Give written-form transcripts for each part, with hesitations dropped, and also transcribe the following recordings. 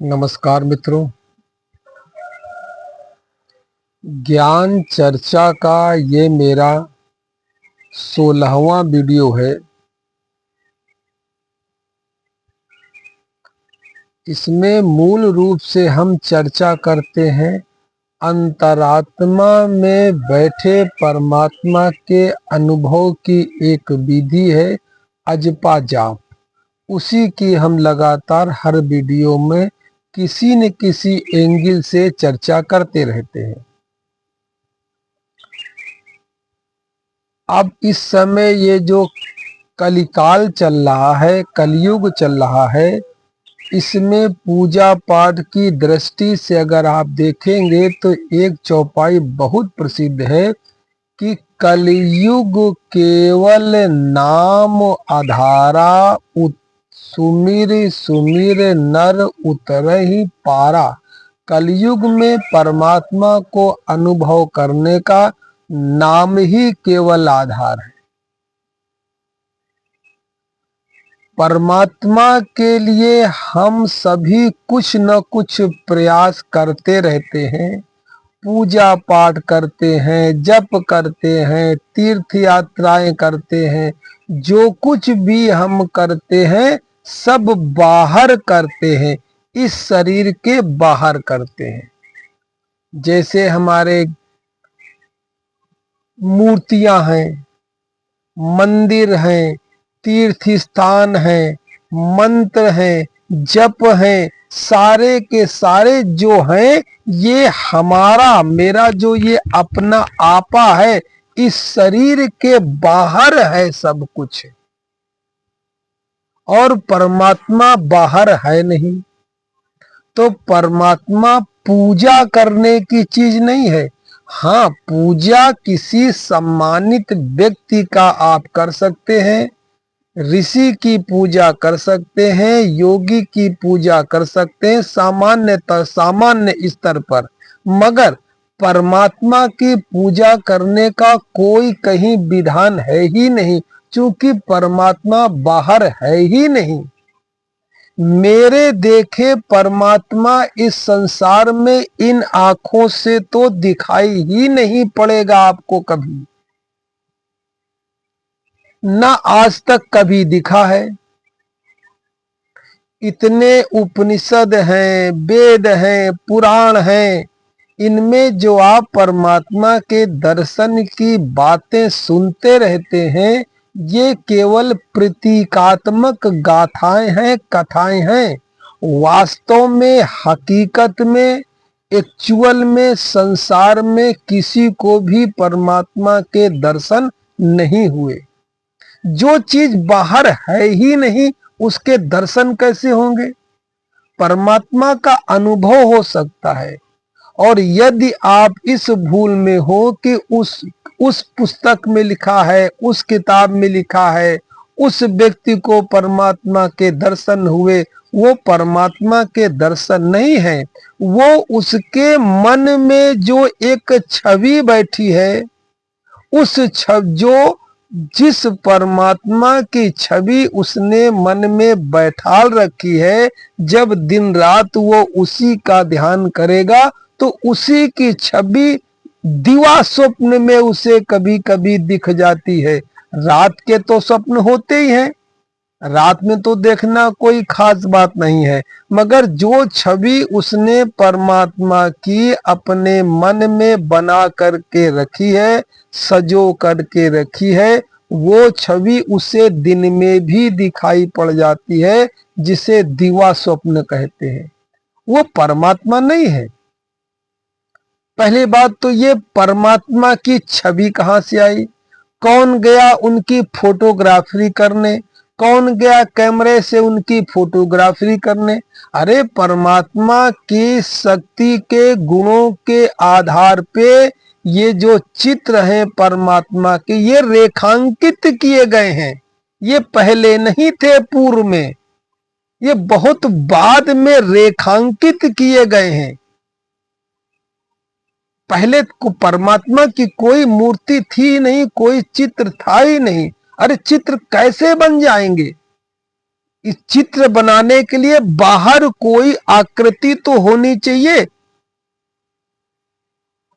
नमस्कार मित्रों। ज्ञान चर्चा का ये मेरा 16वां वीडियो है। इसमें मूल रूप से हम चर्चा करते हैं अंतरात्मा में बैठे परमात्मा के अनुभव की एक विधि है अजपा जाप। उसी की हम लगातार हर वीडियो में किसी न किसी एंगल से चर्चा करते रहते हैं। अब इस समय ये जो कलिकाल चल रहा है, कलयुग चल रहा है, इसमें पूजा पाठ की दृष्टि से अगर आप देखेंगे तो एक चौपाई बहुत प्रसिद्ध है कि कलयुग केवल नाम आधारा, सुमिर सुमिर नर उतरहि पारा। कलयुग में परमात्मा को अनुभव करने का नाम ही केवल आधार है। परमात्मा के लिए हम सभी कुछ न कुछ प्रयास करते रहते हैं, पूजा पाठ करते हैं, जप करते हैं, तीर्थ यात्राएं करते हैं। जो कुछ भी हम करते हैं सब बाहर करते हैं, इस शरीर के बाहर करते हैं। जैसे हमारे मूर्तियां हैं, मंदिर हैं, तीर्थ स्थान हैं, मंत्र हैं, जप हैं, सारे के सारे जो हैं ये हमारा मेरा जो ये अपना आपा है, इस शरीर के बाहर है सब कुछ, और परमात्मा बाहर है नहीं। तो परमात्मा पूजा करने की चीज नहीं है। हाँ, पूजा किसी सम्मानित व्यक्ति का आप कर सकते हैं, ऋषि की पूजा कर सकते हैं, योगी की पूजा कर सकते हैं, सामान्य स्तर पर। मगर परमात्मा की पूजा करने का कोई कहीं विधान है ही नहीं, क्योंकि परमात्मा बाहर है ही नहीं। मेरे देखे परमात्मा इस संसार में इन आंखों से तो दिखाई ही नहीं पड़ेगा आपको कभी, ना आज तक कभी दिखा है। इतने उपनिषद हैं, वेद हैं, पुराण हैं, इनमें जो आप परमात्मा के दर्शन की बातें सुनते रहते हैं, ये केवल प्रतीकात्मक गाथाएं हैं, कथाएं हैं। वास्तव में, हकीकत में, एक्चुअल में, संसार में किसी को भी परमात्मा के दर्शन नहीं हुए। जो चीज बाहर है ही नहीं उसके दर्शन कैसे होंगे? परमात्मा का अनुभव हो सकता है। और यदि आप इस भूल में हो कि उस पुस्तक में लिखा है, उस किताब में लिखा है, उस व्यक्ति को परमात्मा के दर्शन हुए, वो परमात्मा के दर्शन नहीं है। वो उसके मन में जो एक छवि बैठी है, उस जो जिस परमात्मा की छवि उसने मन में बैठाल रखी है, जब दिन रात वो उसी का ध्यान करेगा तो उसी की छवि दिवा स्वप्न में उसे कभी कभी दिख जाती है। रात के तो स्वप्न होते ही हैं, रात में तो देखना कोई खास बात नहीं है, मगर जो छवि उसने परमात्मा की अपने मन में बना करके रखी है, सजो करके रखी है, वो छवि उसे दिन में भी दिखाई पड़ जाती है, जिसे दिवा स्वप्न कहते हैं। वो परमात्मा नहीं है। पहली बात तो ये परमात्मा की छवि कहां से आई? कौन गया उनकी फोटोग्राफी करने? कौन गया कैमरे से उनकी फोटोग्राफी करने? अरे परमात्मा की शक्ति के गुणों के आधार पे ये जो चित्र हैं परमात्मा के, ये रेखांकित किए गए हैं। ये पहले नहीं थे पूर्व में, ये बहुत बाद में रेखांकित किए गए हैं। पहले को परमात्मा की कोई मूर्ति थी नहीं, कोई चित्र था ही नहीं। अरे चित्र कैसे बन जाएंगे? इस चित्र बनाने के लिए बाहर कोई आकृति तो होनी चाहिए,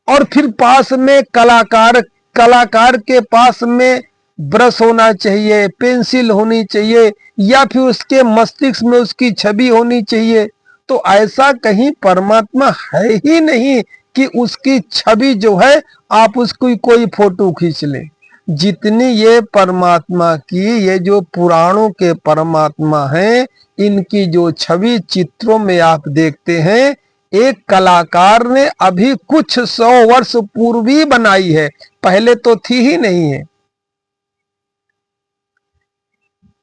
और फिर पास में कलाकार के पास में ब्रश होना चाहिए, पेंसिल होनी चाहिए, या फिर उसके मस्तिष्क में उसकी छवि होनी चाहिए। तो ऐसा कहीं परमात्मा है ही नहीं कि उसकी छवि जो है आप उसकी कोई फोटो खींच लें। जितनी ये परमात्मा की, ये जो पुराणों के परमात्मा हैं, इनकी जो छवि चित्रों में आप देखते हैं, एक कलाकार ने अभी कुछ 100 वर्ष पूर्व ही बनाई है, पहले तो थी ही नहीं है।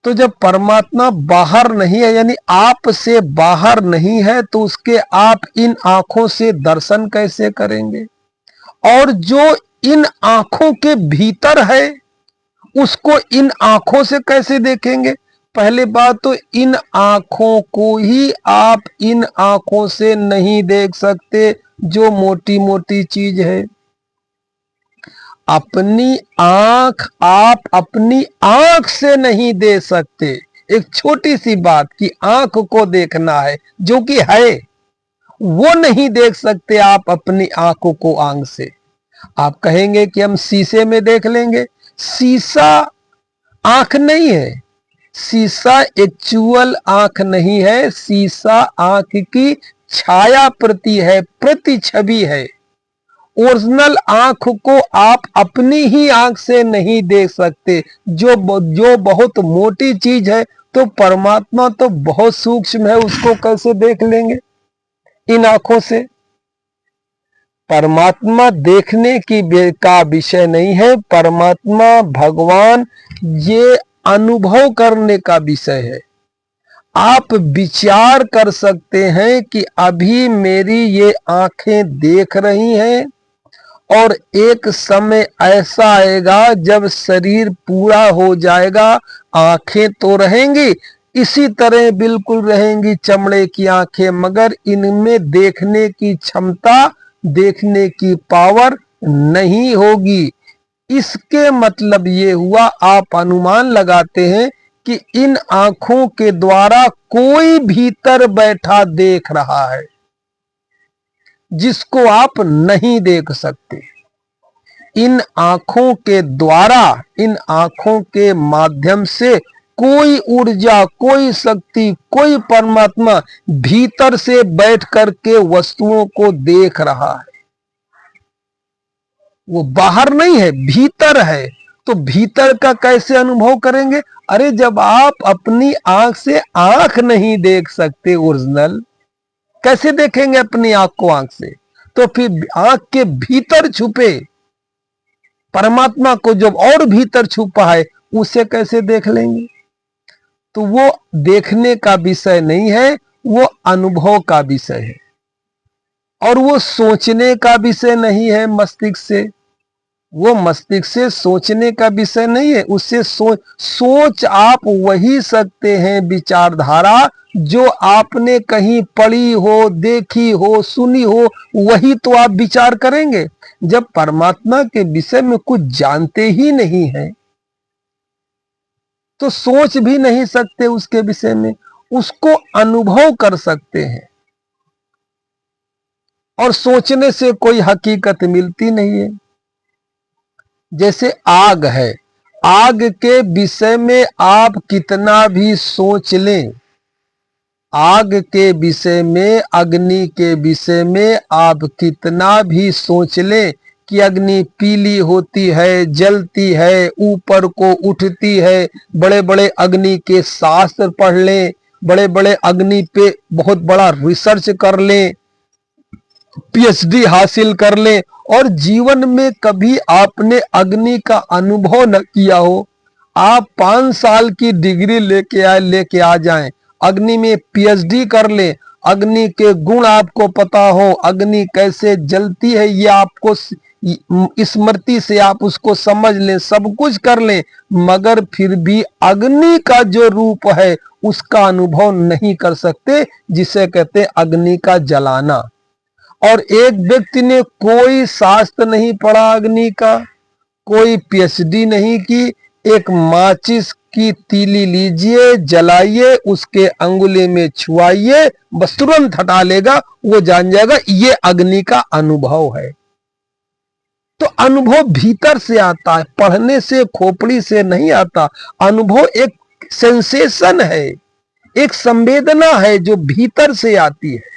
तो जब परमात्मा बाहर नहीं है, यानी आप से बाहर नहीं है, तो उसके आप इन आंखों से दर्शन कैसे करेंगे? और जो इन आंखों के भीतर है, उसको इन आंखों से कैसे देखेंगे? पहले बात तो इन आंखों को ही आप इन आंखों से नहीं देख सकते, जो मोटी मोटी चीज है। अपनी आंख आप अपनी आंख से नहीं दे सकते। एक छोटी सी बात कि आंख को देखना है, जो कि है, वो नहीं देख सकते आप अपनी आंखों को आंख से। आप कहेंगे कि हम शीशे में देख लेंगे, शीशा आंख नहीं है। शीशा एक्चुअल आंख नहीं है, शीशा आंख की छाया प्रति है, प्रति छवि है। ओरिजिनल आंख को आप अपनी ही आंख से नहीं देख सकते, जो बहुत मोटी चीज है। तो परमात्मा तो बहुत सूक्ष्म है, उसको कैसे देख लेंगे इन आंखों से? परमात्मा देखने का विषय नहीं है, परमात्मा भगवान ये अनुभव करने का विषय है। आप विचार कर सकते हैं कि अभी मेरी ये आंखें देख रही हैं, और एक समय ऐसा आएगा जब शरीर पूरा हो जाएगा, आंखें तो रहेंगी, इसी तरह बिल्कुल रहेंगी चमड़े की आंखें, मगर इनमें देखने की क्षमता, देखने की पावर नहीं होगी। इसके मतलब ये हुआ, आप अनुमान लगाते हैं कि इन आंखों के द्वारा कोई भीतर बैठा देख रहा है, जिसको आप नहीं देख सकते। इन आंखों के द्वारा, इन आंखों के माध्यम से कोई ऊर्जा, कोई शक्ति, कोई परमात्मा भीतर से बैठ करके वस्तुओं को देख रहा है। वो बाहर नहीं है, भीतर है। तो भीतर का कैसे अनुभव करेंगे? अरे जब आप अपनी आंख से आंख नहीं देख सकते ओरिजिनल, कैसे देखेंगे अपनी आंख को आंख से? तो फिर आंख के भीतर छुपे परमात्मा को जब और भीतर छुपा है, उसे कैसे देख लेंगे? तो वो देखने का विषय नहीं है, वो अनुभव का विषय है, और वो सोचने का विषय नहीं है मस्तिष्क से। वो मस्तिष्क से सोचने का विषय नहीं है। उससे सोच आप वही सकते हैं विचारधारा जो आपने कहीं पढ़ी हो, देखी हो, सुनी हो, वही तो आप विचार करेंगे। जब परमात्मा के विषय में कुछ जानते ही नहीं है, तो सोच भी नहीं सकते उसके विषय में, उसको अनुभव कर सकते हैं। और सोचने से कोई हकीकत मिलती नहीं है। जैसे आग है, आग के विषय में आप कितना भी सोच लें, आग के विषय में, अग्नि के विषय में आप कितना भी सोच लें कि अग्नि पीली होती है, जलती है, ऊपर को उठती है, बड़े बड़े अग्नि के शास्त्र पढ़ लें, बड़े बड़े अग्नि पे बहुत बड़ा रिसर्च कर लें, पीएचडी हासिल कर लें, और जीवन में कभी आपने अग्नि का अनुभव न किया हो, आप 5 साल की डिग्री लेके आ जाएं, अग्नि में पीएचडी कर लें, अग्नि के गुण आपको पता हो, अग्नि कैसे जलती है ये आपको स्मृति से आप उसको समझ लें, सब कुछ कर लें, मगर फिर भी अग्नि का जो रूप है उसका अनुभव नहीं कर सकते, जिसे कहते हैं अग्नि का जलाना। और एक व्यक्ति ने कोई शास्त्र नहीं पढ़ा अग्नि का, कोई पीएचडी नहीं की, एक माचिस कि तीली लीजिए, जलाइए, उसके अंगुली में छुआइए, बस तुरंत हटा लेगा, वो जान जाएगा ये अग्नि का अनुभव है। तो अनुभव भीतर से आता है, पढ़ने से, खोपड़ी से नहीं आता। अनुभव एक सेंसेशन है, एक संवेदना है जो भीतर से आती है।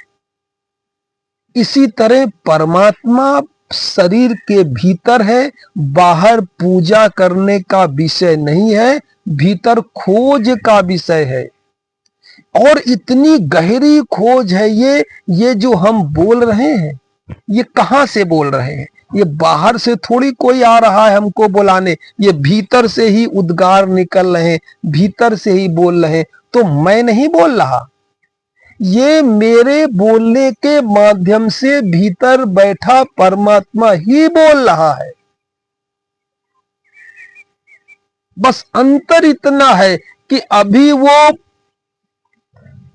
इसी तरह परमात्मा शरीर के भीतर है, बाहर पूजा करने का विषय नहीं है, भीतर खोज का विषय है। और इतनी गहरी खोज है ये जो हम बोल रहे हैं, ये कहां से बोल रहे हैं? ये बाहर से थोड़ी कोई आ रहा है हमको बुलाने, ये भीतर से ही उद्गार निकल रहे हैं, भीतर से ही बोल रहे हैं। तो मैं नहीं बोल रहा, ये मेरे बोलने के माध्यम से भीतर बैठा परमात्मा ही बोल रहा है। बस अंतर इतना है कि अभी वो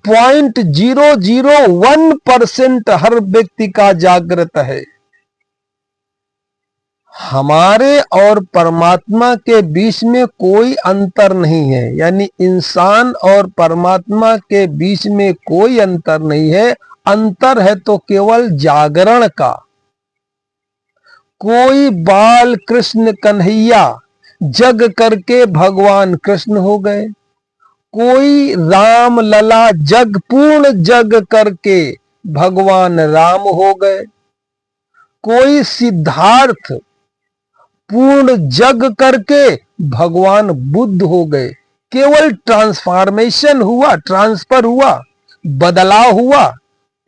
0.001% हर व्यक्ति का जागृत है। हमारे और परमात्मा के बीच में कोई अंतर नहीं है, यानी इंसान और परमात्मा के बीच में कोई अंतर नहीं है। अंतर है तो केवल जागरण का। कोई बाल कृष्ण कन्हैया जग करके भगवान कृष्ण हो गए, कोई राम लला जग पूर्ण जग करके भगवान राम हो गए, कोई सिद्धार्थ पूर्ण जग करके भगवान बुद्ध हो गए। केवल ट्रांसफॉर्मेशन हुआ, ट्रांसफर हुआ, बदलाव हुआ।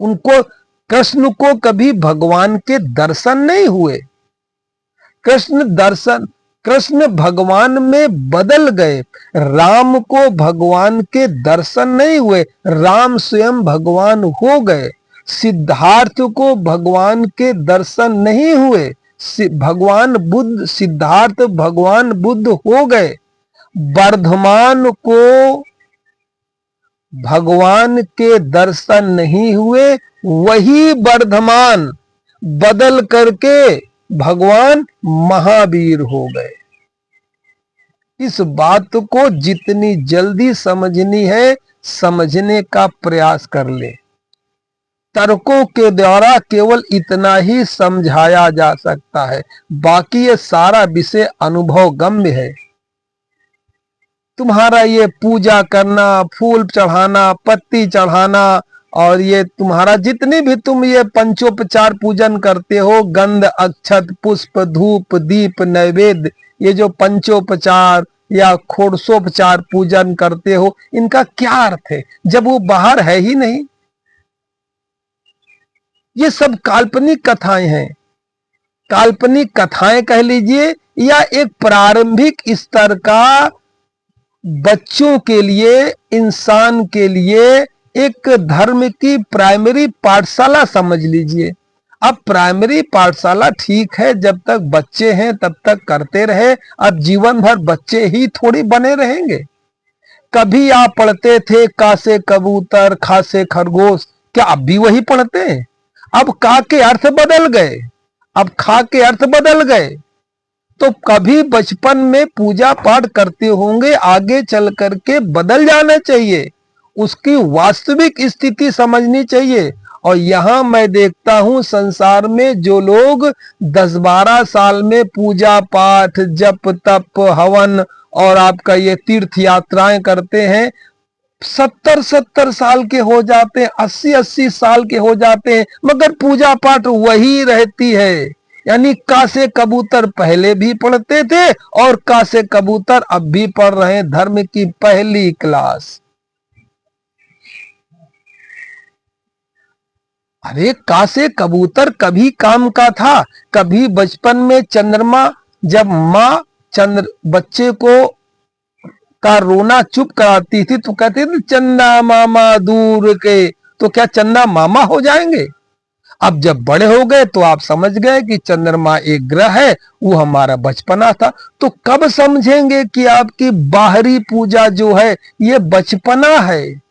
उनको, कृष्ण को कभी भगवान के दर्शन नहीं हुए। कृष्ण भगवान में बदल गए। राम को भगवान के दर्शन नहीं हुए, राम स्वयं भगवान हो गए। सिद्धार्थ को भगवान के दर्शन नहीं हुए, भगवान बुद्ध, सिद्धार्थ भगवान बुद्ध हो गए। वर्धमान को भगवान के दर्शन नहीं हुए, वही वर्धमान बदल करके भगवान महावीर हो गए। इस बात को जितनी जल्दी समझनी है, समझने का प्रयास कर ले। तर्कों के द्वारा केवल इतना ही समझाया जा सकता है, बाकी ये सारा विषय अनुभव गम्य है। तुम्हारा ये पूजा करना, फूल चढ़ाना, पत्ती चढ़ाना, और ये तुम्हारा जितने भी तुम ये पंचोपचार पूजन करते हो, गंध, अक्षत, पुष्प, धूप, दीप, नैवेद्य, ये जो पंचोपचार या षोडशोपचार पूजन करते हो, इनका क्या अर्थ है जब वो बाहर है ही नहीं? ये सब काल्पनिक कथाएं हैं। काल्पनिक कथाएं कह लीजिए, या एक प्रारंभिक स्तर का बच्चों के लिए, इंसान के लिए एक धर्म की प्राइमरी पाठशाला समझ लीजिए। अब प्राइमरी पाठशाला ठीक है, जब तक बच्चे हैं तब तक करते रहे। अब जीवन भर बच्चे ही थोड़ी बने रहेंगे। कभी आप पढ़ते थे का से कबूतर, खा से खरगोश, क्या अब भी वही पढ़ते हैं? अब का के अर्थ बदल गए, अब खा के अर्थ बदल गए। तो कभी बचपन में पूजा पाठ करते होंगे, आगे चल करके बदल जाना चाहिए, उसकी वास्तविक स्थिति समझनी चाहिए। और यहां मैं देखता हूं संसार में जो लोग 10-12 साल में पूजा पाठ, जप तप, हवन और आपका ये तीर्थ यात्राएं करते हैं, 70-70 साल के हो जाते हैं, 80-80 साल के हो जाते हैं, मगर पूजा पाठ वही रहती है। यानी का से कबूतर पहले भी पढ़ते थे और का से कबूतर अब भी पढ़ रहे हैं, धर्म की पहली क्लास। अरे का से कबूतर कभी काम का था। कभी बचपन में चंद्रमा, जब माँ बच्चे को का रोना चुप कराती थी तो कहते थे चंदा मामा दूर के, तो क्या चंदा मामा हो जाएंगे? अब जब बड़े हो गए तो आप समझ गए कि चंद्रमा एक ग्रह है, वो हमारा बचपना था। तो कब समझेंगे कि आपकी बाहरी पूजा जो है ये बचपना है,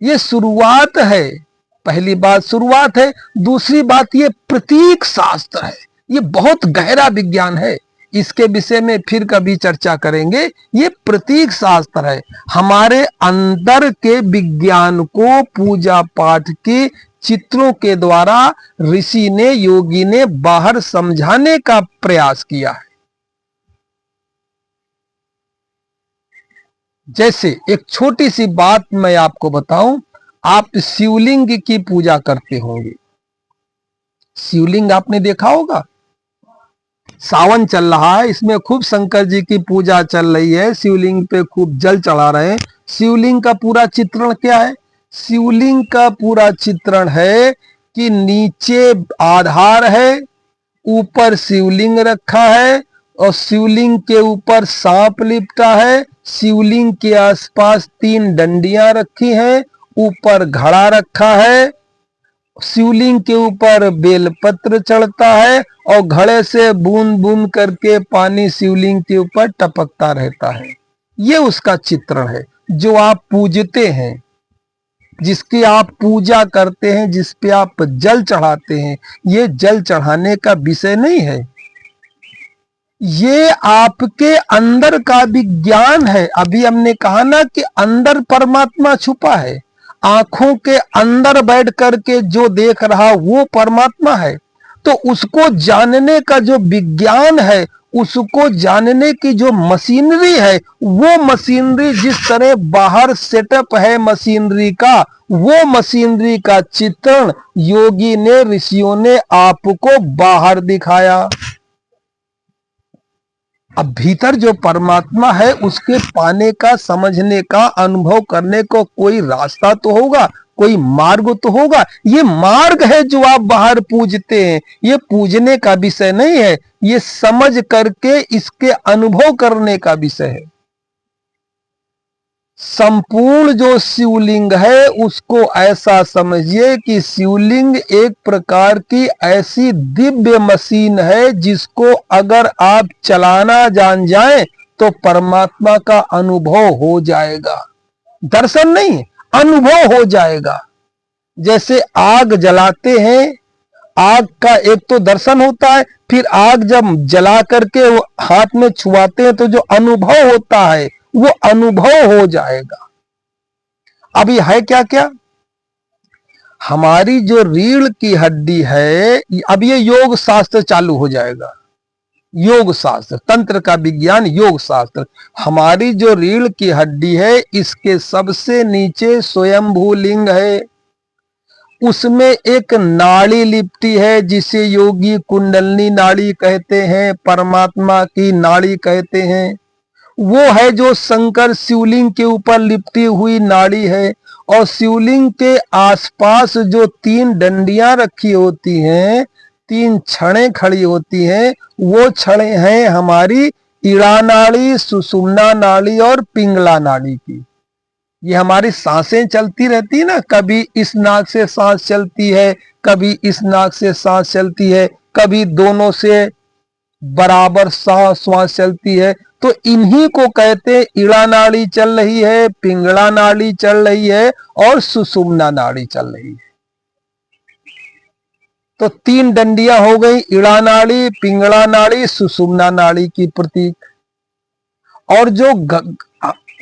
ये शुरुआत है। पहली बात शुरुआत है, दूसरी बात ये प्रतीक शास्त्र है, ये बहुत गहरा विज्ञान है। इसके विषय में फिर कभी चर्चा करेंगे। ये प्रतीक शास्त्र है, हमारे अंदर के विज्ञान को पूजा पाठ के चित्रों के द्वारा ऋषि ने, योगी ने बाहर समझाने का प्रयास किया है। जैसे एक छोटी सी बात मैं आपको बताऊं, आप शिवलिंग की पूजा करते होंगे। शिवलिंग आपने देखा होगा, सावन चल रहा है, इसमें खूब शंकर जी की पूजा चल रही है, शिवलिंग पे खूब जल चढ़ा रहे हैं। शिवलिंग का पूरा चित्रण क्या है? शिवलिंग का पूरा चित्रण है कि नीचे आधार है, ऊपर शिवलिंग रखा है और शिवलिंग के ऊपर सांप लिपटा है। शिवलिंग के आसपास 3 डंडियां रखी हैं, ऊपर घड़ा रखा है, शिवलिंग के ऊपर बेलपत्र चढ़ता है और घड़े से बूंद बूंद करके पानी शिवलिंग के ऊपर टपकता रहता है। ये उसका चित्रण है जो आप पूजते हैं, जिसकी आप पूजा करते हैं, जिस पे आप जल चढ़ाते हैं। ये जल चढ़ाने का विषय नहीं है, ये आपके अंदर का विज्ञान है। अभी हमने कहा ना कि अंदर परमात्मा छुपा है, आंखों के अंदर बैठ करके जो देख रहा वो परमात्मा है। तो उसको जानने का जो विज्ञान है, उसको जानने की जो मशीनरी है, वो मशीनरी जिस तरह बाहर सेटअप है मशीनरी का, वो मशीनरी का चित्रण योगी ने, ऋषियों ने आपको बाहर दिखाया। अब भीतर जो परमात्मा है उसके पाने का, समझने का, अनुभव करने को कोई रास्ता तो होगा, कोई मार्ग तो होगा। ये मार्ग है जो आप बाहर पूजते हैं, ये पूजने का विषय नहीं है, ये समझ करके इसके अनुभव करने का विषय है। संपूर्ण जो शिवलिंग है उसको ऐसा समझिए कि शिवलिंग एक प्रकार की ऐसी दिव्य मशीन है जिसको अगर आप चलाना जान जाएं तो परमात्मा का अनुभव हो जाएगा। दर्शन नहीं, अनुभव हो जाएगा। जैसे आग जलाते हैं, आग का एक तो दर्शन होता है, फिर आग जब जला करके हाथ में छुआते हैं तो जो अनुभव होता है वो अनुभव हो जाएगा। अभी है क्या क्या, हमारी जो रीढ़ की हड्डी है, अब ये योग शास्त्र चालू हो जाएगा। योग शास्त्र, तंत्र का विज्ञान, योग शास्त्र। हमारी जो रीढ़ की हड्डी है, इसके सबसे नीचे स्वयंभू लिंग है, उसमें एक नाड़ी लिपटी है जिसे योगी कुंडलनी नाड़ी कहते हैं, परमात्मा की नाड़ी कहते हैं। वो है जो शंकर शिवलिंग के ऊपर लिपटी हुई नाड़ी है। और शिवलिंग के आसपास जो 3 डंडियां रखी होती हैं, 3 छड़ें खड़ी होती हैं, वो छड़ें हैं हमारी इड़ा नाड़ी, सुषुम्ना नाड़ी और पिंगला नाड़ी की। ये हमारी सांसें चलती रहती है ना, कभी इस नाक से सांस चलती है, कभी इस नाक से सांस चलती है, कभी दोनों से बराबर श्वास चलती है। तो इन्हीं को कहते हैं इड़ा नाड़ी चल रही है, पिंगला नाड़ी चल रही है और सुषुम्ना नाड़ी चल रही है। तो 3 डंडियां हो गई, इड़ा नाड़ी, पिंगला नाड़ी, सुषुम्ना नाड़ी की प्रतीक। और जो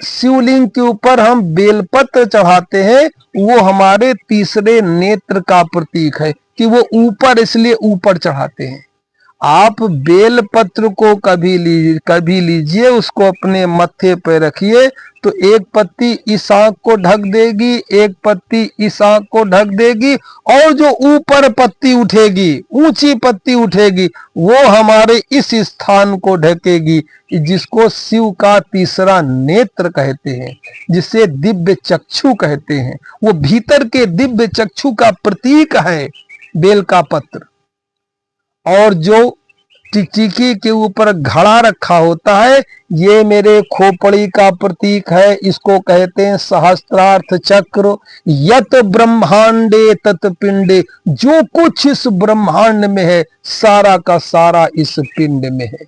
शिवलिंग के ऊपर हम बेलपत्र चढ़ाते हैं, वो हमारे तीसरे नेत्र का प्रतीक है कि वो ऊपर, इसलिए ऊपर चढ़ाते हैं। आप बेल पत्र को कभी लीजिए, उसको अपने मत्थे पे रखिए, तो एक पत्ती इस आंख को ढक देगी, एक पत्ती इस आंख को ढक देगी, और जो ऊपर पत्ती उठेगी, ऊंची पत्ती उठेगी, वो हमारे इस स्थान को ढकेगी, जिसको शिव का तीसरा नेत्र कहते हैं, जिसे दिव्य चक्षु कहते हैं। वो भीतर के दिव्य चक्षु का प्रतीक है बेल का पत्र। और जो टिकटिकी के ऊपर घड़ा रखा होता है, ये मेरे खोपड़ी का प्रतीक है, इसको कहते हैं सहस्त्रार्थ चक्र। यत ब्रह्मांडे तत पिंडे, जो कुछ इस ब्रह्मांड में है सारा का सारा इस पिंड में है।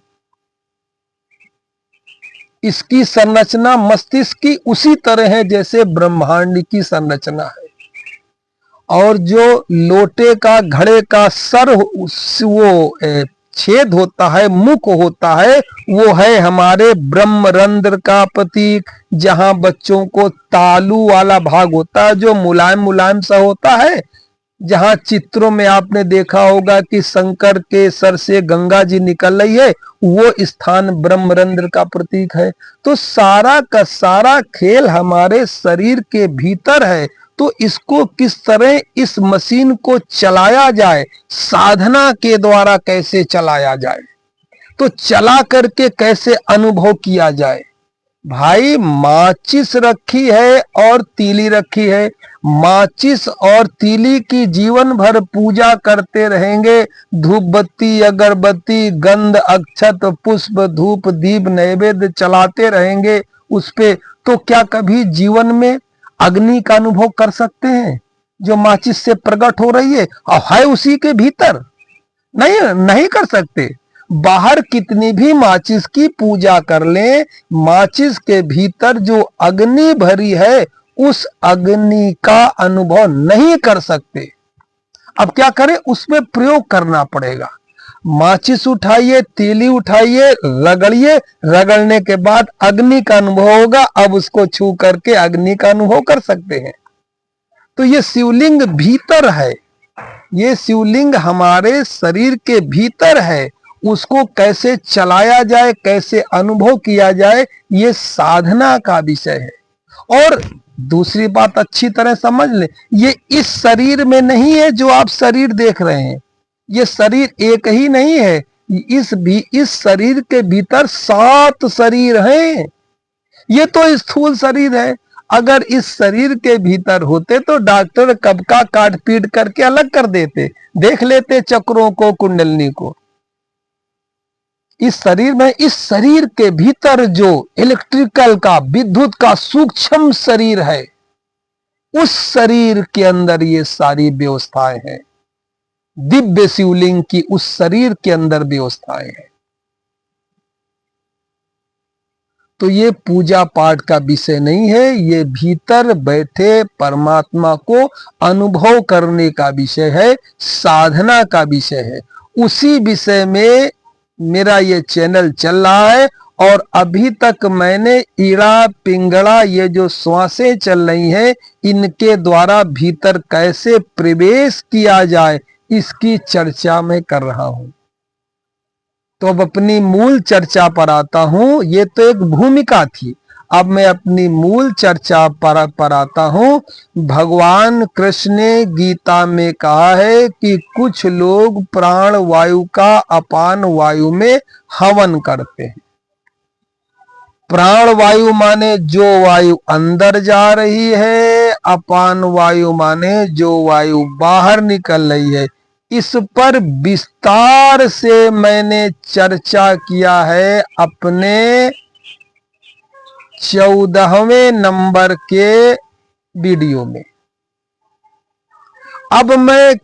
इसकी संरचना मस्तिष्क की उसी तरह है जैसे ब्रह्मांड की संरचना है। और जो लोटे का, घड़े का सर, वो छेद होता है, मुख होता है, वो है हमारे ब्रह्मरंध्र का प्रतीक। जहां बच्चों को तालू वाला भाग होता है जो मुलायम मुलायम सा होता है, जहां चित्रों में आपने देखा होगा कि शंकर के सर से गंगा जी निकल रही है, वो स्थान ब्रह्मरंध्र का प्रतीक है। तो सारा का सारा खेल हमारे शरीर के भीतर है। तो इसको किस तरह इस मशीन को चलाया जाए, साधना के द्वारा कैसे चलाया जाए, तो चला करके कैसे अनुभव किया जाए। भाई माचिस रखी है और तीली रखी है, माचिस और तीली की जीवन भर पूजा करते रहेंगे, धूप बत्ती अगरबत्ती गंध अक्षत पुष्प धूप दीप नैवेद्य चलाते रहेंगे उस पे, तो क्या कभी जीवन में अग्नि का अनुभव कर सकते हैं जो माचिस से प्रकट हो रही है और है उसी के भीतर? नहीं, नहीं कर सकते। बाहर कितनी भी माचिस की पूजा कर लें, माचिस के भीतर जो अग्नि भरी है उस अग्नि का अनुभव नहीं कर सकते। अब क्या करें, उसमें प्रयोग करना पड़ेगा। माचिस उठाइए, तीली उठाइए, रगड़िए, रगड़ने के बाद अग्नि का अनुभव होगा। अब उसको छू करके अग्नि का अनुभव कर सकते हैं। तो ये शिवलिंग भीतर है, ये शिवलिंग हमारे शरीर के भीतर है। उसको कैसे चलाया जाए, कैसे अनुभव किया जाए, ये साधना का विषय है। और दूसरी बात अच्छी तरह समझ लें, ये इस शरीर में नहीं है जो आप शरीर देख रहे हैं। ये शरीर एक ही नहीं है, इस शरीर के भीतर 7 शरीर हैं। ये तो स्थूल शरीर है। अगर इस शरीर के भीतर होते तो डॉक्टर कब का काट पीट करके अलग कर देते, देख लेते चक्रों को, कुंडलनी को। इस शरीर में, इस शरीर के भीतर जो इलेक्ट्रिकल का, विद्युत का सूक्ष्म शरीर है, उस शरीर के अंदर ये सारी व्यवस्थाएं हैं। दिव्य शिवलिंग की उस शरीर के अंदर व्यवस्थाएं हैं। तो ये पूजा पाठ का विषय नहीं है, ये भीतर बैठे परमात्मा को अनुभव करने का विषय है, साधना का विषय है। उसी विषय में मेरा ये चैनल चल रहा है। और अभी तक मैंने ईड़ा पिंगड़ा, ये जो श्वासें चल रही हैं, इनके द्वारा भीतर कैसे प्रवेश किया जाए, इसकी चर्चा मैं कर रहा हूं। तो अब अपनी मूल चर्चा पर आता हूं। ये तो एक भूमिका थी, अब मैं अपनी मूल चर्चा पर आता हूं। भगवान कृष्ण ने गीता में कहा है कि कुछ लोग प्राण वायु का अपान वायु में हवन करते हैं। प्राण वायु माने जो वायु अंदर जा रही है, अपान वायु माने जो वायु बाहर निकल रही है। इस पर विस्तार से मैंने चर्चा किया है अपने 14वें नंबर के वीडियो में। अब मैं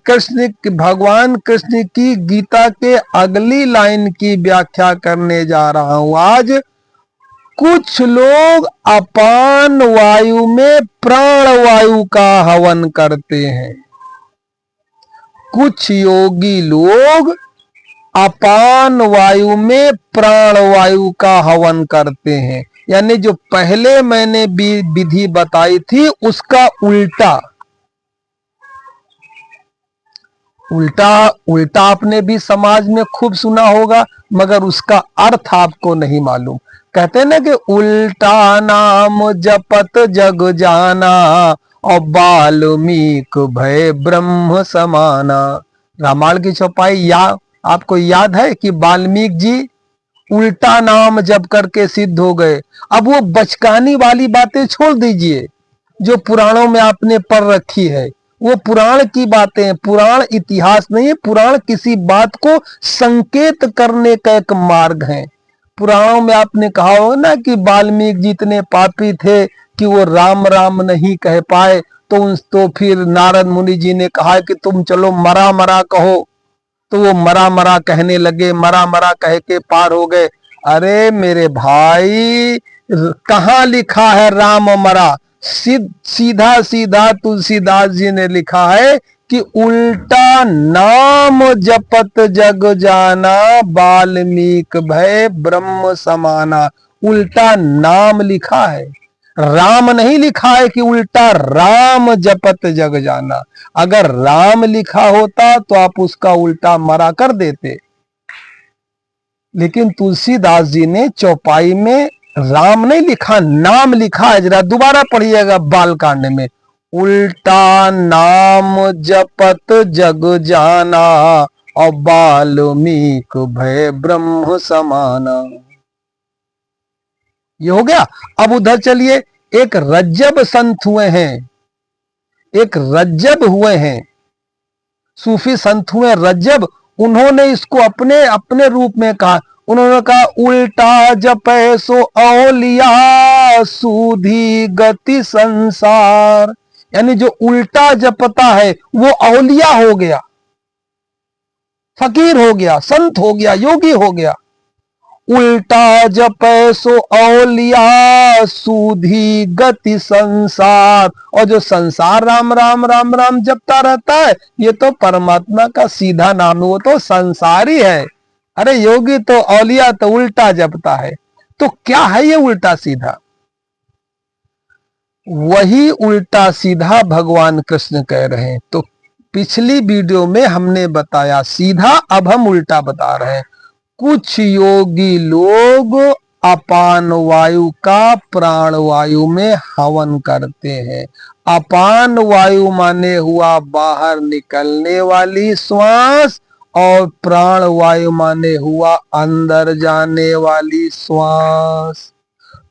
भगवान कृष्ण की गीता के अगली लाइन की व्याख्या करने जा रहा हूं आज। कुछ लोग अपान वायु में प्राण वायु का हवन करते हैं। कुछ योगी लोग अपान वायु में प्राण वायु का हवन करते हैं, यानी जो पहले मैंने विधि बताई थी उसका उल्टा। उल्टा उल्टा आपने भी समाज में खूब सुना होगा, मगर उसका अर्थ आपको नहीं मालूम। कहते ना कि उल्टा नाम जपत जग जाना और वाल्मीकि भय ब्रह्म समाना। रामायण की चौपाई आपको याद है कि वाल्मीकि जी उल्टा नाम जप करके सिद्ध हो गए। अब वो बचकानी वाली बातें छोड़ दीजिए जो पुराणों में आपने पढ़ रखी है। वो पुराण की बातें हैं, पुराण इतिहास नहीं है। पुराण किसी बात को संकेत करने का एक मार्ग है। पुराणों में आपने कहा हो ना कि वाल्मीकि जी इतने पापी थे कि वो राम राम नहीं कह पाए, तो फिर नारद मुनि जी ने कहा कि तुम चलो मरा मरा कहो, तो वो मरा मरा कहने लगे, मरा मरा कह के पार हो गए। अरे मेरे भाई, कहाँ लिखा है राम मरा? सीधा सीधा तुलसीदास जी ने लिखा है कि उल्टा नाम जपत जग जाना, वाल्मीकि भय ब्रह्म समाना। उल्टा नाम लिखा है, राम नहीं लिखा है कि उल्टा राम जपत जग जाना। अगर राम लिखा होता तो आप उसका उल्टा मरा कर देते, लेकिन तुलसीदास जी ने चौपाई में राम नहीं लिखा, नाम लिखा है। जरा दोबारा पढ़िएगा बालकांड में, उल्टा नाम जपत जग जाना, और वाल्मीकि भय ब्रह्म समाना। ये हो गया। अब उधर चलिए, एक रज्जब संत हुए हैं, एक रज्जब हुए हैं, सूफी संत हुए रज्जब। उन्होंने इसको अपने अपने रूप में कहा। उन्होंने कहा उल्टा जपे सो औलिया, सूधी गति संसार। यानी जो उल्टा जपता है वो औलिया हो गया, फकीर हो गया, संत हो गया, योगी हो गया। उल्टा जपे सो औलिया, सूधी गति संसार। और जो संसार राम राम राम राम जपता रहता है, ये तो परमात्मा का सीधा नाम है, वो तो संसारी है। अरे योगी तो औलिया तो उल्टा जपता है। तो क्या है ये उल्टा सीधा? वही उल्टा सीधा भगवान कृष्ण कह रहे हैं। तो पिछली वीडियो में हमने बताया सीधा, अब हम उल्टा बता रहे हैं। कुछ योगी लोग अपान वायु का प्राण वायु में हवन करते हैं। अपान वायु माने हुआ बाहर निकलने वाली श्वास, और प्राण वायु माने हुआ अंदर जाने वाली श्वास।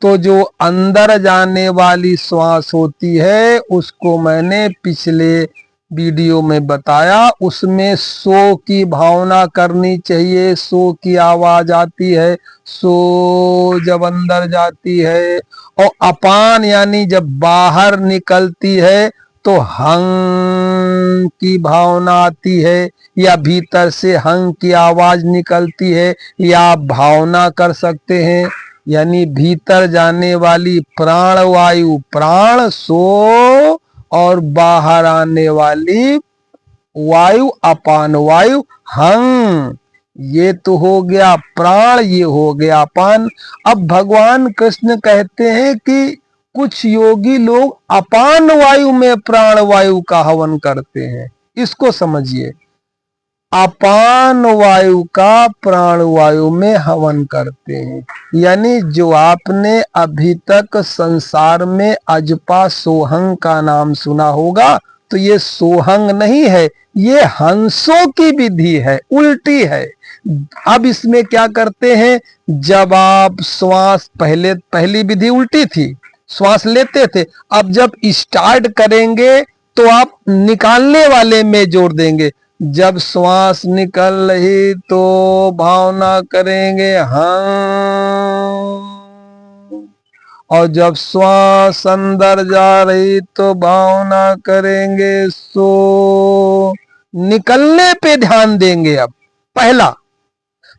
तो जो अंदर जाने वाली श्वास होती है उसको मैंने पिछले वीडियो में बताया, उसमें सो की भावना करनी चाहिए। सो की आवाज आती है, सो जब अंदर जाती है। और अपान यानी जब बाहर निकलती है तो हंग की भावना आती है, या भीतर से हंग की आवाज निकलती है, या आप भावना कर सकते हैं। यानी भीतर जाने वाली प्राण वायु प्राण सो, और बाहर आने वाली वायु अपान वायु हंग। ये तो हो गया प्राण, ये हो गया अपान। अब भगवान कृष्ण कहते हैं कि कुछ योगी लोग अपान वायु में प्राण वायु का हवन करते हैं। इसको समझिए, अपान वायु का प्राण वायु में हवन करते हैं। यानी जो आपने अभी तक संसार में अजपा सोहंग का नाम सुना होगा, तो ये सोहंग नहीं है, ये हंसों की विधि है, उल्टी है। अब इसमें क्या करते हैं, जब आप श्वास, पहली विधि उल्टी थी, श्वास लेते थे। अब जब स्टार्ट करेंगे तो आप निकालने वाले में जोर देंगे। जब श्वास निकल रही तो भावना करेंगे हाँ, और जब श्वास अंदर जा रही तो भावना करेंगे सो। निकलने पे ध्यान देंगे। अब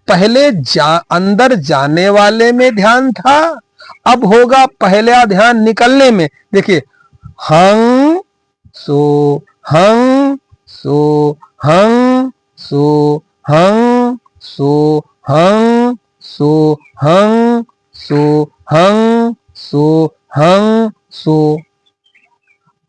पहले अंदर जाने वाले में ध्यान था, अब होगा पहला ध्यान निकलने में। देखिए, हंग सो, हंग सो, हंग सो, हंग सो, हंग सो, हंग सो, हंग सो, हंग सो।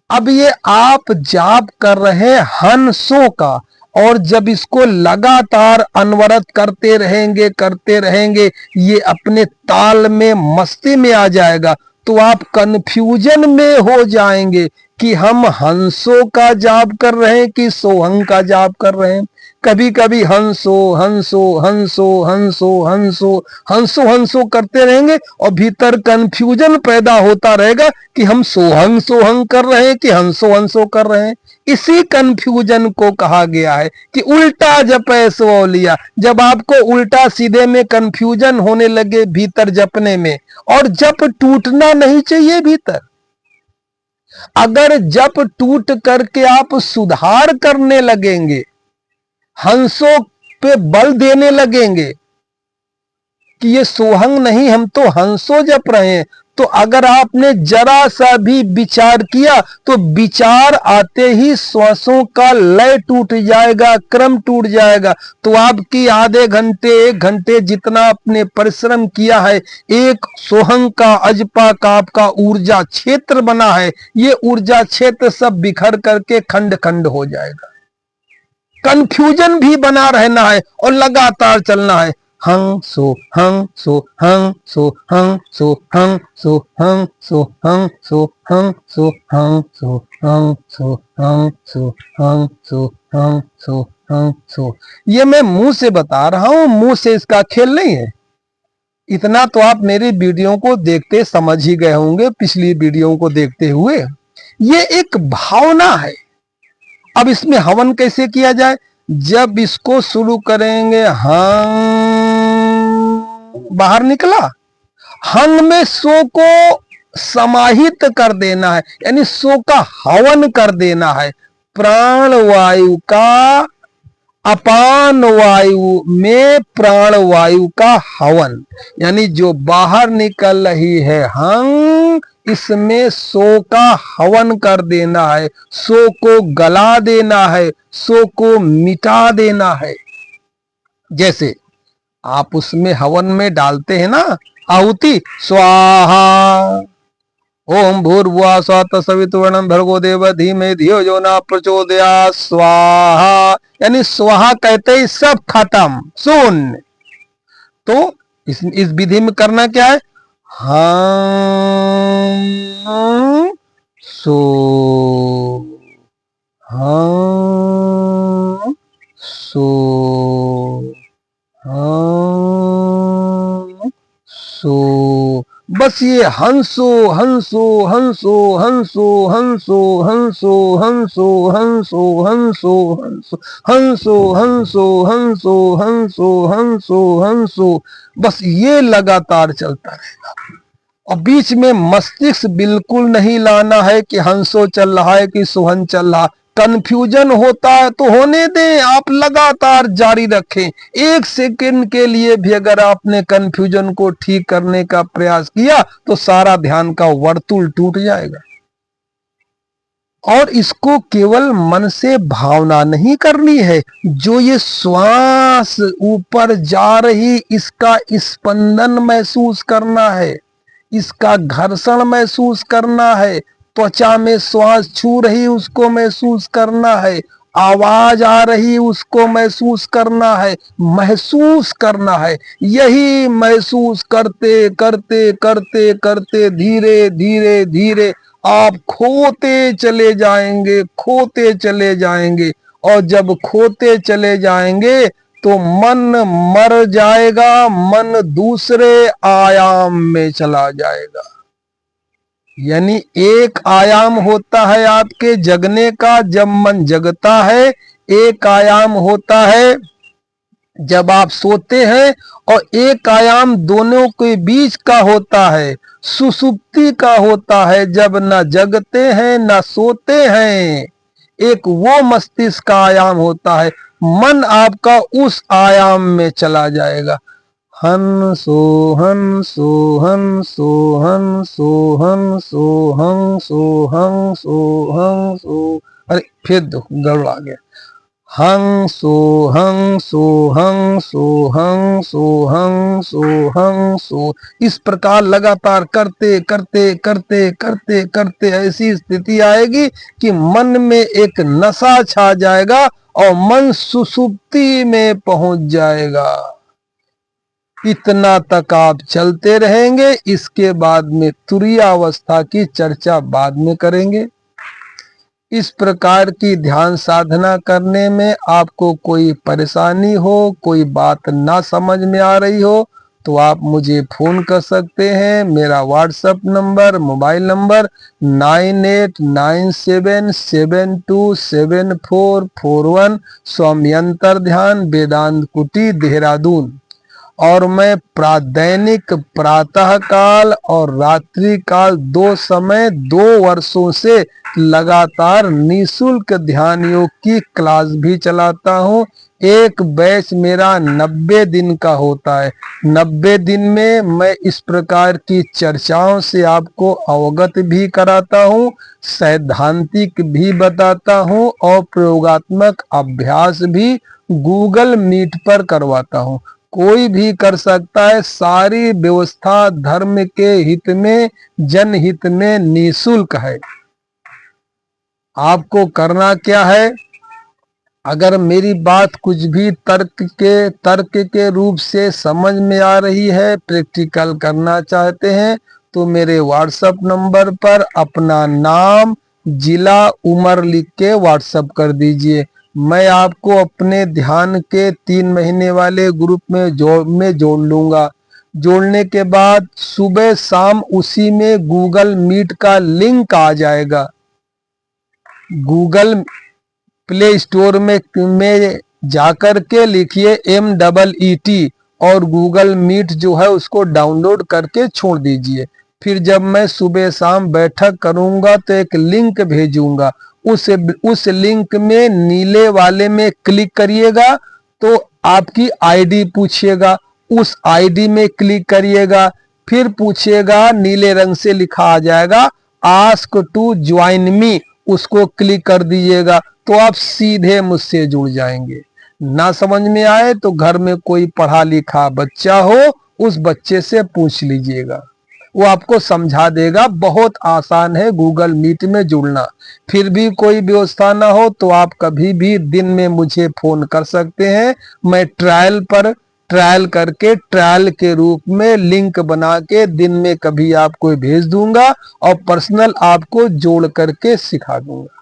अब ये आप जाप कर रहे हैं हंसों का, और जब इसको लगातार अनवरत करते रहेंगे, ये अपने ताल में मस्ती में आ जाएगा। तो आप कंफ्यूजन में हो जाएंगे कि हम हंसों का जाप कर रहे हैं कि सोहंग का जाप कर रहे हैं। कभी कभी हंसो हंसो हंसो हंसो हंसो हंसो हंसो करते रहेंगे, और भीतर कंफ्यूजन पैदा होता रहेगा कि हम सोहंग सोहंग कर रहे हैं कि हंसो हंसो कर रहे हैं। इसी कंफ्यूजन को कहा गया है कि उल्टा जपे सो औलिया। जब आपको उल्टा सीधे में कंफ्यूजन होने लगे भीतर जपने में, और जप टूटना नहीं चाहिए भीतर। अगर जप टूट करके आप सुधार करने लगेंगे, हंसों पे बल देने लगेंगे कि ये सोहंग नहीं, हम तो हंसो जप रहे हैं, तो अगर आपने जरा सा भी विचार किया तो विचार आते ही श्वासों का लय टूट जाएगा, क्रम टूट जाएगा। तो आपकी आधे घंटे 1 घंटे जितना आपने परिश्रम किया है, एक सोहंग का अजपा का आपका ऊर्जा क्षेत्र बना है, ये ऊर्जा क्षेत्र सब बिखर करके खंड खंड हो जाएगा। कंफ्यूजन भी बना रहना है और लगातार चलना है। हंग सो हंग सो हंग सो हंग सो हंग सो हंग सो हंग सो हंग सो हंग सो हंग सो हंग सो हंग सो हंग सो हंग सो। ये मैं मुंह से बता रहा हूं, मुंह से इसका खेल नहीं है। इतना तो आप मेरी वीडियो को देखते समझ ही गए होंगे, पिछली वीडियो को देखते हुए। ये एक भावना है। अब इसमें हवन कैसे किया जाए? जब इसको शुरू करेंगे, हंग बाहर निकला, हंग में सो को समाहित कर देना है, यानी सो का हवन कर देना है। प्राण वायु का, अपान वायु में प्राण वायु का हवन, यानी जो बाहर निकल रही है हंग, इसमें सो का हवन कर देना है, सो को गला देना है, सो को मिटा देना है। जैसे आप उसमें हवन में डालते हैं ना आहुति, स्वाहा ओम भूर्भुवः स्वः तत्सवितुर्वरेण्यं भर्गो देवस्य धीमहि धियो यो न प्रचोदयात् स्वाहा, यानी स्वाहा कहते ही सब खत्म, शून्य। तो इस विधि में करना क्या है? हंग सो, हंग सो, हंग सो। बस ये हंसो हंसो हंसो हंसो हंसो हंसो हंसो हंसो हंसो हंसो हंसो हंसो हंसो हंसो हंसो हंसो, बस ये लगातार चलता रहेगा। और बीच में मस्तिष्क बिल्कुल नहीं लाना है कि हंसो चल रहा है कि सुहन चल रहा। कंफ्यूजन होता है तो होने दें, आप लगातार जारी रखें। 1 सेकंड के लिए भी अगर आपने कंफ्यूजन को ठीक करने का प्रयास किया तो सारा ध्यान का वर्तुल टूट जाएगा। और इसको केवल मन से भावना नहीं करनी है, जो ये श्वास ऊपर जा रही इसका स्पंदन महसूस करना है, इसका घर्षण महसूस करना है, त्वचा में श्वास छू रही उसको महसूस करना है, आवाज आ रही उसको महसूस करना है, महसूस करना है। यही महसूस करते करते करते करते धीरे धीरे धीरे आप खोते चले जाएंगे, खोते चले जाएंगे। और जब खोते चले जाएंगे तो मन मर जाएगा, मन दूसरे आयाम में चला जाएगा। यानी एक आयाम होता है आपके जगने का जब मन जगता है, एक आयाम होता है जब आप सोते हैं, और एक आयाम दोनों के बीच का होता है, सुसुप्ति का होता है, जब न जगते हैं न सोते हैं। एक वो मस्तिष्क का आयाम होता है, मन आपका उस आयाम में चला जाएगा। हन सो हन सो हन सो हन सो हन सो हन सो हन सो हन सो। अरे फिर गड़बड़ आ गया। हंग सो हंग सो हंग सो हंग सो हंग सो हंग सो। इस प्रकार लगातार करते करते करते करते करते ऐसी स्थिति आएगी कि मन में एक नशा छा जाएगा और मन सुसुप्ति में पहुंच जाएगा। इतना तक आप चलते रहेंगे। इसके बाद में तुरीय अवस्था की चर्चा बाद में करेंगे। इस प्रकार की ध्यान साधना करने में आपको कोई परेशानी हो, कोई बात ना समझ में आ रही हो, तो आप मुझे फोन कर सकते हैं। मेरा व्हाट्सएप नंबर, मोबाइल नंबर 9897727441। स्वामी अंतर ध्यान वेदांत कुटी, देहरादून। और मैं दैनिक प्रातः काल और रात्रि काल 2 समय 2 वर्षों से लगातार निःशुल्क ध्यान योग की क्लास भी चलाता हूँ। एक बैच मेरा 90 दिन का होता है। 90 दिन में मैं इस प्रकार की चर्चाओं से आपको अवगत भी कराता हूँ, सैद्धांतिक भी बताता हूँ और प्रयोगात्मक अभ्यास भी गूगल मीट पर करवाता हूँ। कोई भी कर सकता है। सारी व्यवस्था धर्म के हित में, जनहित में निःशुल्क है। आपको करना क्या है? अगर मेरी बात कुछ भी तर्क के रूप से समझ में आ रही है, प्रैक्टिकल करना चाहते हैं, तो मेरे व्हाट्सएप नंबर पर अपना नाम, जिला, उम्र लिख के व्हाट्सएप कर दीजिए। मैं आपको अपने ध्यान के 3 महीने वाले ग्रुप में जोड़ लूंगा। जोड़ने के बाद सुबह शाम उसी में गूगल मीट का लिंक आ जाएगा। गूगल प्ले स्टोर में जाकर के लिखिए MEET और गूगल मीट जो है उसको डाउनलोड करके छोड़ दीजिए। फिर जब मैं सुबह शाम बैठक करूंगा तो एक लिंक भेजूंगा। उस लिंक में नीले वाले में क्लिक करिएगा तो आपकी आईडी पूछिएगा, उस आईडी में क्लिक करिएगा। फिर पूछिएगा, नीले रंग से लिखा आ जाएगा आस्क टू ज्वाइन मी, उसको क्लिक कर दीजिएगा तो आप सीधे मुझसे जुड़ जाएंगे। ना समझ में आए तो घर में कोई पढ़ा लिखा बच्चा हो, उस बच्चे से पूछ लीजिएगा, वो आपको समझा देगा। बहुत आसान है गूगल मीट में जुड़ना। फिर भी कोई व्यवस्था ना हो तो आप कभी भी दिन में मुझे फोन कर सकते हैं। मैं ट्रायल करके ट्रायल के रूप में लिंक बना के दिन में कभी आपको भेज दूंगा और पर्सनल आपको जोड़ करके सिखा दूंगा।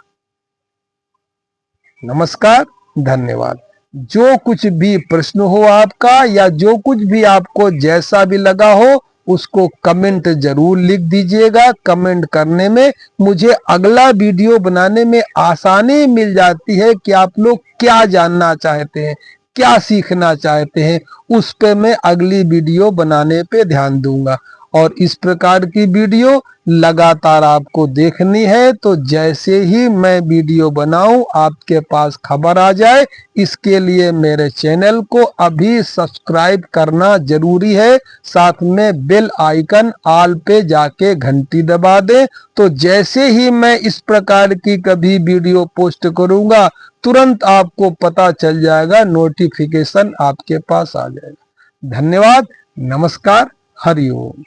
नमस्कार, धन्यवाद। जो कुछ भी प्रश्न हो आपका या जो कुछ भी आपको जैसा भी लगा हो उसको कमेंट जरूर लिख दीजिएगा। कमेंट करने में मुझे अगला वीडियो बनाने में आसानी मिल जाती है कि आप लोग क्या जानना चाहते हैं, क्या सीखना चाहते हैं, उस पे मैं अगली वीडियो बनाने पे ध्यान दूंगा। और इस प्रकार की वीडियो लगातार आपको देखनी है तो जैसे ही मैं वीडियो बनाऊं आपके पास खबर आ जाए, इसके लिए मेरे चैनल को अभी सब्सक्राइब करना जरूरी है। साथ में बेल आइकन ऑल पे जाके घंटी दबा दें तो जैसे ही मैं इस प्रकार की कभी वीडियो पोस्ट करूंगा तुरंत आपको पता चल जाएगा, नोटिफिकेशन आपके पास आ जाएगा। धन्यवाद, नमस्कार, हरि ओम।